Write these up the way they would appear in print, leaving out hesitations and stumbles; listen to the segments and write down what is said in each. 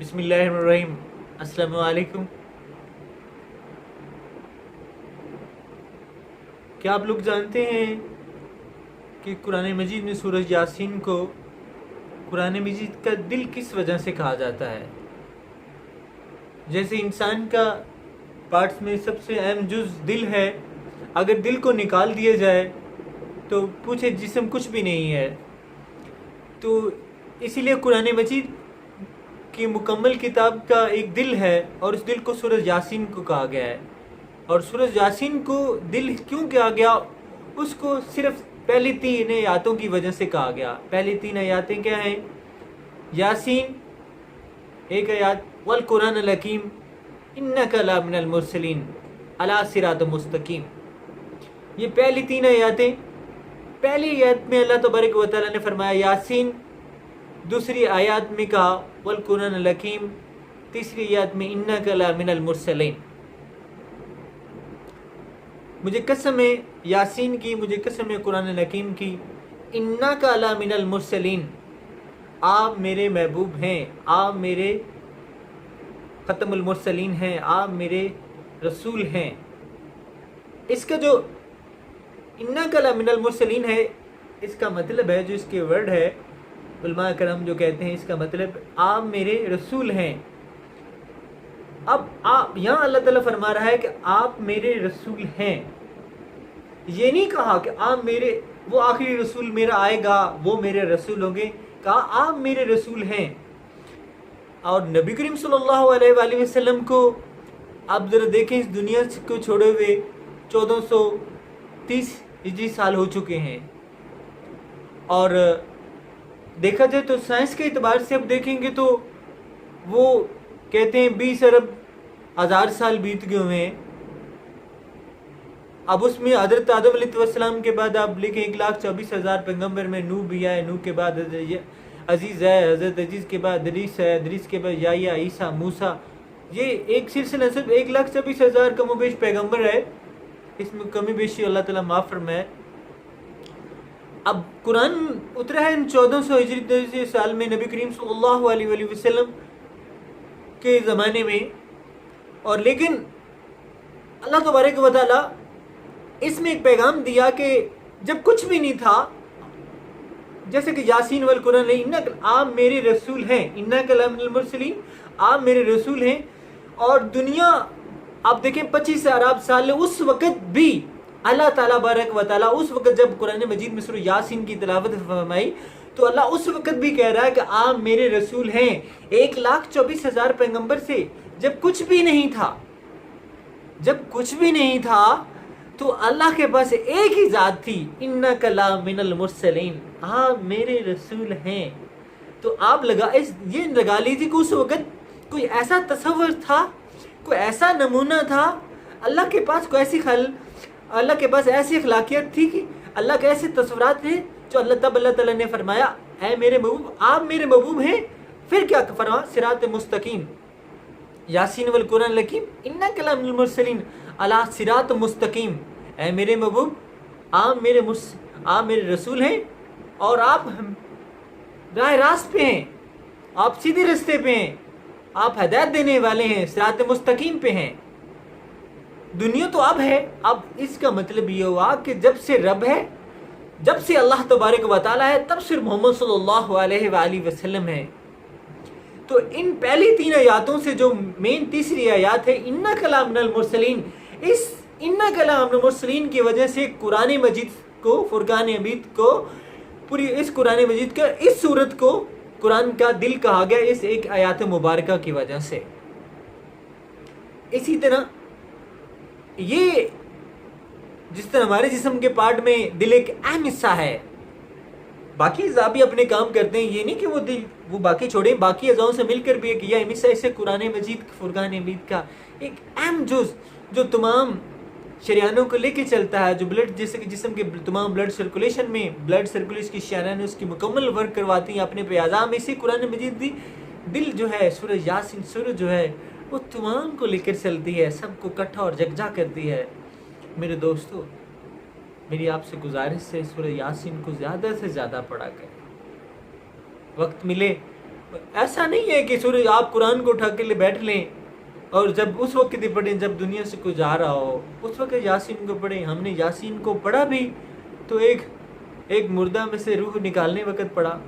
بسم اللہ الرحمن الرحیم۔ السلام علیکم۔ کیا آپ لوگ جانتے ہیں کہ قرآن مجید میں سورہ یاسین کو قرآن مجید کا دل کس وجہ سے کہا جاتا ہے؟ جیسے انسان کا پارٹس میں سب سے اہم جز دل ہے، اگر دل کو نکال دیا جائے تو پوچھے جسم کچھ بھی نہیں ہے۔ تو اسی لیے قرآن مجید کی مکمل کتاب کا ایک دل ہے اور اس دل کو سورہ یاسین کو کہا گیا ہے۔ اور سورہ یاسین کو دل کیوں کہا گیا؟ اس کو صرف پہلی 3 آیاتوں کی وجہ سے کہا گیا۔ پہلی 3 آیاتیں کیا ہیں؟ یاسین ایک آیات، والقرآن الحکیم انک لمن المرسلین علی صراط مستقیم۔ یہ پہلی 3 آیاتیں۔ پہلی آیت میں اللہ تبارک و تعالیٰ نے فرمایا یاسین، دوسری آیات میں کہا والقرآن الحکیم، تیسری آیات میں انک لمن المرسلین۔ مجھے قسم ہے یاسین کی، مجھے قسم ہے قرآن الحکیم کی، انک لمن المرسلین، آپ میرے محبوب ہیں، آپ میرے ختم المرسلین ہیں، آپ میرے رسول ہیں۔ اس کا جو انک لمن المرسلین ہے، اس کا مطلب ہے، جو اس کے ورڈ ہے، علماء کرام جو کہتے ہیں اس کا مطلب آپ میرے رسول ہیں۔ اب آپ یہاں اللہ تعالیٰ فرما رہا ہے کہ آپ میرے رسول ہیں، یہ نہیں کہا کہ آپ میرے، وہ آخری رسول میرا آئے گا وہ میرے رسول ہوں گے، کہا آپ میرے رسول ہیں۔ اور نبی کریم صلی اللہ علیہ وآلہ وسلم کو آپ ذرا دیکھیں، اس دنیا کو چھوڑے ہوئے 1430 ہجری سال ہو چکے ہیں، اور دیکھا جائے تو سائنس کے اعتبار سے اب دیکھیں گے تو وہ کہتے ہیں 20 ارب ہزار سال بیت گئے ہوئے ہیں۔ اب اس میں حضرت آدم علیہ السلام کے بعد آپ لکھیں 1,24,000 پیغمبر میں نوح بھی آئے، نوح کے بعد عزیز ہے، حضرت عزیز کے بعد ادریس ہے، ادریس کے بعد یحییٰ، عیسیٰ، موسیٰ، یہ ایک سلسلہ صرف 1,24,000 کم و بیش پیغمبر ہے۔ اس میں کمی بیشی اللہ تعالیٰ معاف فرمائے۔ اب قرآن اترا ہے 1400 ہجری سال میں نبی کریم صلی اللہ علیہ وآلہ وسلم کے زمانے میں، اور لیکن اللہ تبارک و تعالیٰ اس میں ایک پیغام دیا کہ جب کچھ بھی نہیں تھا، جیسے کہ یاسین والقرآن انک، آپ میرے رسول ہیں، انک لمن المرسلین، آپ میرے رسول ہیں۔ اور دنیا آپ دیکھیں 25 ارب سال، اس وقت بھی اللہ تعالیٰ بارک و تعالیٰ، اس وقت جب قرآن مجید میں سورہ یاسین کی تلاوت فرمائی تو اللہ اس وقت بھی کہہ رہا ہے کہ آپ میرے رسول ہیں 1,24,000 پیغمبر سے، جب کچھ بھی نہیں تھا، جب کچھ بھی نہیں تھا تو اللہ کے پاس ایک ہی ذات تھی، انک لمن المرسلین، آپ میرے رسول ہیں۔ تو آپ یہ لگا لیجیے کہ اس وقت کوئی ایسا تصور تھا، کوئی ایسا نمونہ تھا، اللہ کے پاس کوئی ایسی اللہ کے پاس ایسی اخلاقیت تھی کہ اللہ کے ایسے تصورات تھے جو اللہ تعالیٰ نے فرمایا اے میرے محبوب، آپ میرے محبوب ہیں۔ پھر کیا فرمایا؟ صراط مستقیم، یاسین والقرآن الحکیم انک لمن المرسلین علی صراط مستقیم، اے میرے محبوب آپ میرے رسول ہیں اور آپ راہ راست پہ ہیں، آپ سیدھے رستے پہ ہیں، آپ ہدایت دینے والے ہیں، صراط مستقیم پہ ہیں۔ دنیا تو اب ہے، اب اس کا مطلب یہ ہوا کہ جب سے رب ہے، جب سے اللہ تبارک و تعالیٰ ہے، تب سے محمد صلی اللہ علیہ وآلہ وسلم ہے۔ تو ان پہلی 3 آیاتوں سے جو مین تیسری آیات ہے انک لمن المرسلین، اس انک لمن المرسلین کی وجہ سے قرآن مجید کو، فرقان حمید کو، پوری اس قرآن مجید کا، اس سورت کو قرآن کا دل کہا گیا، اس ایک آیات مبارکہ کی وجہ سے۔ اسی طرح یہ جس طرح ہمارے جسم کے پارٹ میں دل ایک اہم حصہ ہے، باقی اعضاء بھی اپنے کام کرتے ہیں، یہ نہیں کہ وہ دل وہ باقی چھوڑیں، باقی اعضاءوں سے مل کر بھی ایک یہ اہم حصہ، اسے قرآن مجید، فرقان حمید کا ایک اہم جز جو تمام شریانوں کو لے کے چلتا ہے، جو بلڈ، جیسے کہ جسم کے تمام بلڈ سرکولیشن میں، بلڈ سرکولیشن کی شریانیں اس کی مکمل ورک کرواتی ہیں اپنے پہ اعضاء میں، اسی قرآن مجید دی دل جو ہے، سورہ یاسین سورہ جو ہے وہ تمام کو لے کر چلتی ہے، سب کو اکٹھا اور یکجا کرتی ہے۔ میرے دوستو، میری آپ سے گزارش ہے سورہ یاسین کو زیادہ سے زیادہ پڑھا کریں، وقت ملے ایسا نہیں ہے کہ سورہ آپ قرآن کو اٹھا کے لے بیٹھ لیں اور جب اس وقت ہی پڑھیں جب دنیا سے کوئی جا رہا ہو، اس وقت یاسین کو پڑھیں. ہم نے یاسین کو پڑھا بھی تو ایک مردہ میں سے روح نکالنے وقت پڑھا.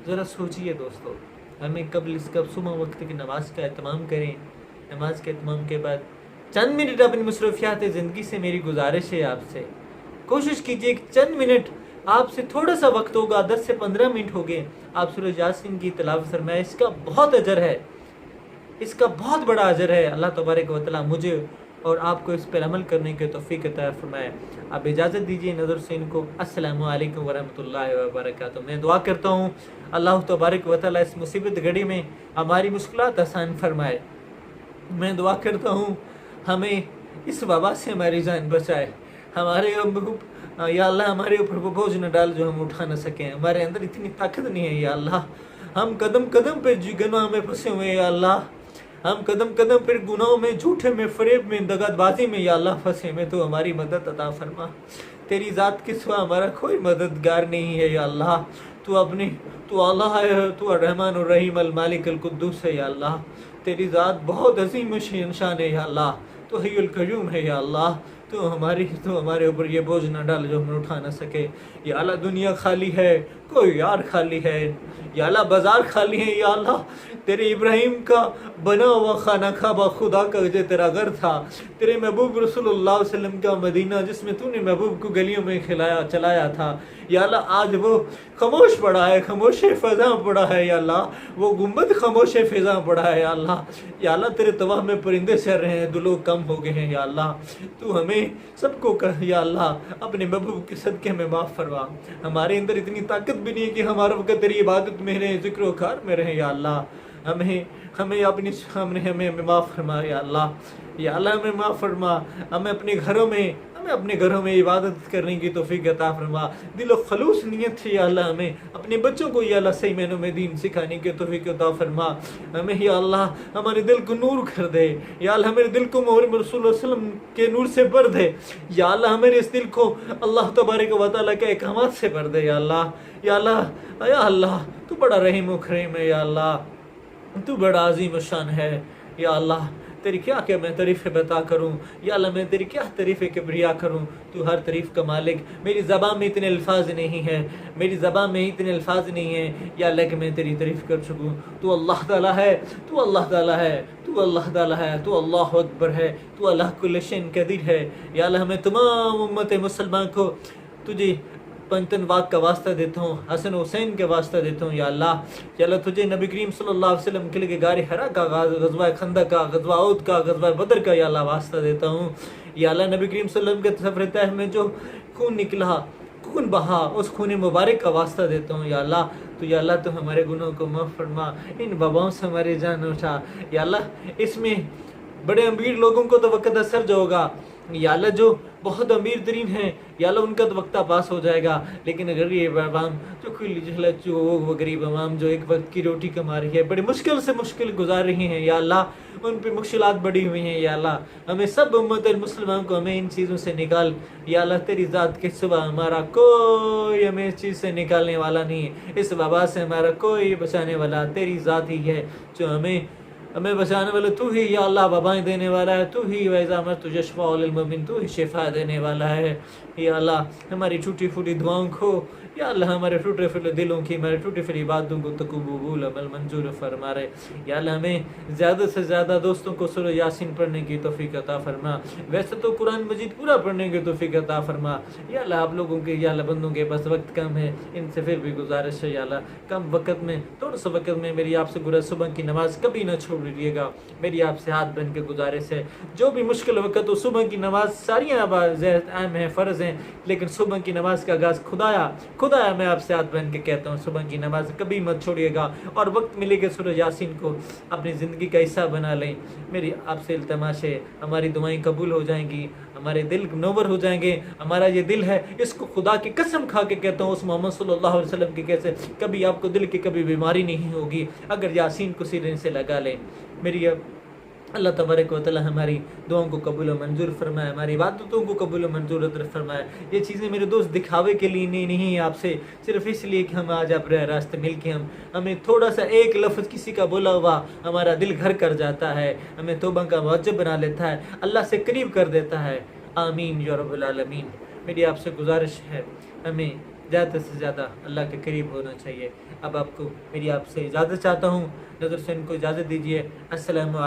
ذرا سوچئے دوستو، ہمیں قبل صبح وقت کی نماز کا اہتمام کریں. نماز کے اہتمام کے بعد چند منٹ اپنی مصروفیات زندگی سے میری گزارش ہے آپ سے، کوشش کیجئے کہ چند منٹ آپ سے تھوڑا سا وقت ہوگا، 10 سے 15 منٹ ہو گئے، آپ سورہ یاسین کی تلاوت فرمائیں. اس کا بہت اجر ہے، اس کا بہت بڑا اجر ہے. اللہ تبارک و تعالیٰ مجھے اور آپ کو اس پر عمل کرنے کے توفیق عطا فرمائے. اب اجازت دیجیے نظر سے ان کو. السلام علیکم ورحمۃ اللہ وبرکاتہ. میں دعا کرتا ہوں اللہ تبارک و تعالیٰ اس مصیبت گھڑی میں ہماری مشکلات آسان فرمائے. میں دعا کرتا ہوں ہمیں اس وبا سے ہماری جان بچائے. ہمارے یا اللہ ہمارے اوپر وہ بوجھ نہ ڈال جو ہم اٹھا نہ سکیں. ہمارے اندر اتنی طاقت نہیں ہے یا اللہ. ہم قدم قدم پہ گناہ میں پھنسے ہوئے یا اللہ. ہم قدم قدم پر گناہوں میں، جھوٹے میں، فریب میں، دغا بازی میں یا اللہ پھنسے میں. تو ہماری مدد عطا فرما. تیری ذات کے سوا ہمارا کوئی مددگار نہیں ہے یا اللہ. تو اللہ ہے، تو الرحمن الرحیم المالک القدوس ہے یا اللہ. تیری ذات بہت عظیم و شان ہے یا اللہ. تو حی القیوم ہے یا اللہ. تو ہمارے اوپر یہ بوجھ نہ ڈال جو ہم اٹھا نہ سکے یا اللہ. دنیا خالی ہے، کوئی یار خالی ہے یا اللہ. بازار خالی ہے یا اللہ. تیرے ابراہیم کا بنا ہوا خانہ کعبہ خدا کا جو تیرا گھر تھا، تیرے محبوب رسول اللہ علیہ وسلم کا مدینہ جس میں تو نے محبوب کو گلیوں میں چلایا تھا یا اللہ، آج وہ خاموش پڑا ہے، خاموش فضا پڑا ہے یا اللہ. وہ گنبد خاموش فضا پڑا ہے یا اللہ. یا اللہ تیرے طواف میں پرندے چر رہے ہیں، دلوں کم ہو گئے ہیں یا اللہ. تو ہمیں سب کو یا اللہ اپنے محبوب کے صدقے میں معاف فرما. ہمارے اندر اتنی طاقت بھی نہیں ہے کہ ہمارا وقت تیری عبادت میں رہے، ذکر و کار میں رہے یا اللہ. ہمیں معاف فرما یا اللہ. یا اللہ ہمیں معاف فرما. ہمیں اپنے گھروں میں عبادت کرنے کی توفیق عطا فرما. دل و خلوص نیت سے یا اللہ ہمیں اپنے بچوں کو یا اللہ صحیح معنوں میں دین سکھانے کی توفیق عطا فرما. ہمیں یا اللہ ہمارے دل کو نور کر دے یا اللہ. ہمارے دل کو محرم رسول اللہ علیہ وسلم کے نور سے بھر دے یا اللہ. ہمارے اس دل کو اللہ تبارک و تعالیٰ کے احکامات سے بھر دے یا اللہ. یا اللہ تو بڑا رحیم و کریم ہے یا اللہ. تو بڑا عظیم و شان ہے یا اللہ. تیری کیا میں تعریفیں بتا کروں یا اللہ. میں تیری کیا تعریف کبریا کروں. تو ہر تعریف کا مالک. میری زبان میں اتنے الفاظ نہیں ہیں، یا اللہ کہ میں تیری تعریف کر سکوں. تو اللہ تعالیٰ ہے، تو اللہ تعالیٰ ہے، تو اللہ تعالیٰ ہے، تو اللہ اکبر ہے، تو اللہ کل شیء قدیر ہے یا اللہ. ہمیں تمام امت مسلمان کو تجھے پنجتن واق کا واسطہ دیتا ہوں، حسن حسین کے واسطہ دیتا ہوں یا اللہ. یا اللہ تجھے نبی کریم صلی اللہ علیہ وسلم کے لیے غار حرا کا، غزوہ خندق کا، غزوہ احد کا، غزوہ بدر کا یا اللہ واسطہ دیتا ہوں یا اللہ. نبی کریم صلی اللہ علیہ وسلم کے سفر طے میں جو خون نکلا، خون بہا، اس خون مبارک کا واسطہ دیتا ہوں یا اللہ. تو یا اللہ تو ہمارے گناہوں کو معاف فرما. ان وباؤں سے ہماری جان اٹھا یا اللہ. اس میں بڑے امیر لوگوں کو تو وقت اثر جو ہوگا یا اللہ، جو بہت امیر ترین ہیں یا اللہ ان کا تو وقتہ پاس ہو جائے گا. لیکن غریب عوام جو غریب عوام جو ایک وقت کی روٹی کما رہی ہے، بڑی مشکل سے مشکل گزار رہی ہیں یا اللہ. ان پہ مشکلات بڑی ہوئی ہیں یا اللہ. ہمیں سب امت المسلمان کو ہمیں ان چیزوں سے نکال یا اللہ. تیری ذات کے سوا ہمارا کوئی ہمیں اس چیز سے نکالنے والا نہیں ہے. اس وبا سے ہمارا کوئی بچانے والا تیری ذات ہی ہے جو ہمیں بچانے والا. تو ہی یا اللہ وبائیں دینے والا ہے. تو ہی وَإِذَا مَرْتُ يَشْفَعُ لِلْمُؤْمِنِ، تو ہی شفا دینے والا ہے یا اللہ. ہماری ٹوٹی پھوٹی دعاؤں کو یا اللہ، ہمارے ٹوٹے پھوٹے دلوں کی، ہمارے ٹوٹے پھوٹی باتوں کو قبول عمل منظور فرما رہے یا اللہ. ہمیں زیادہ سے زیادہ دوستوں کو سورہ یاسین پڑھنے کی توفیق عطا فرما. ویسے تو قرآن مجید پورا پڑھنے کی توفیق عطا فرما یا اللہ. آپ لوگوں کے یا اللہ بندوں کے پاس وقت کم ہے، ان سے پھر بھی گزارش ہے یا اللہ، کم وقت میں، تھوڑا سا وقت میں میری آپ سے صبح کی نماز کبھی نہ چھوڑ دیجیے گا. میری آپ سے ہاتھ بن کے گزارش ہے، جو بھی مشکل وقت ہو، صبح کی نماز ساریاں اہم ہیں، فرض ہیں، لیکن صبح کی نماز کا آغاز خدایا میں آپ سے ہاتھ بن کے کہتا ہوں، صبح کی نماز کبھی مت چھوڑیے گا. اور وقت ملے گا سورہ یاسین کو اپنی زندگی کا حصہ بنا لیں. میری آپ سے التماس ہے، ہماری دعائیں قبول ہو جائیں گی، ہمارے دل نور ہو جائیں گے. ہمارا یہ دل ہے، اس کو خدا کی قسم کھا کے کہتا ہوں، اس محمد صلی اللہ علیہ وسلم کی کیسے کبھی آپ کو دل کی کبھی بیماری نہیں ہوگی اگر یاسین کو سینے سے لگا لیں. اللہ تبارک و تعالی ہماری دعاؤں کو قبول و منظور فرمائے، ہماری عبادتوں کو قبول و منظور فرمائے۔ یہ چیزیں میرے دوست دکھاوے کے لیے نہیں ہیں آپ سے، صرف اس لیے کہ ہم آج آپ براہ راست مل کے ہمیں تھوڑا سا ایک لفظ کسی کا بولا ہوا ہمارا دل گھر کر جاتا ہے، ہمیں توبہ کا موجب بنا لیتا ہے، اللہ سے قریب کر دیتا ہے۔ آمین یا رب العالمین۔ میری آپ سے گزارش ہے، ہمیں زیادہ سے زیادہ اللہ کے قریب ہونا چاہیے۔ اب آپ کو میری آپ سے اجازت چاہتا ہوں، نظر سے ان کو اجازت دیجیے۔ السلام علیکم۔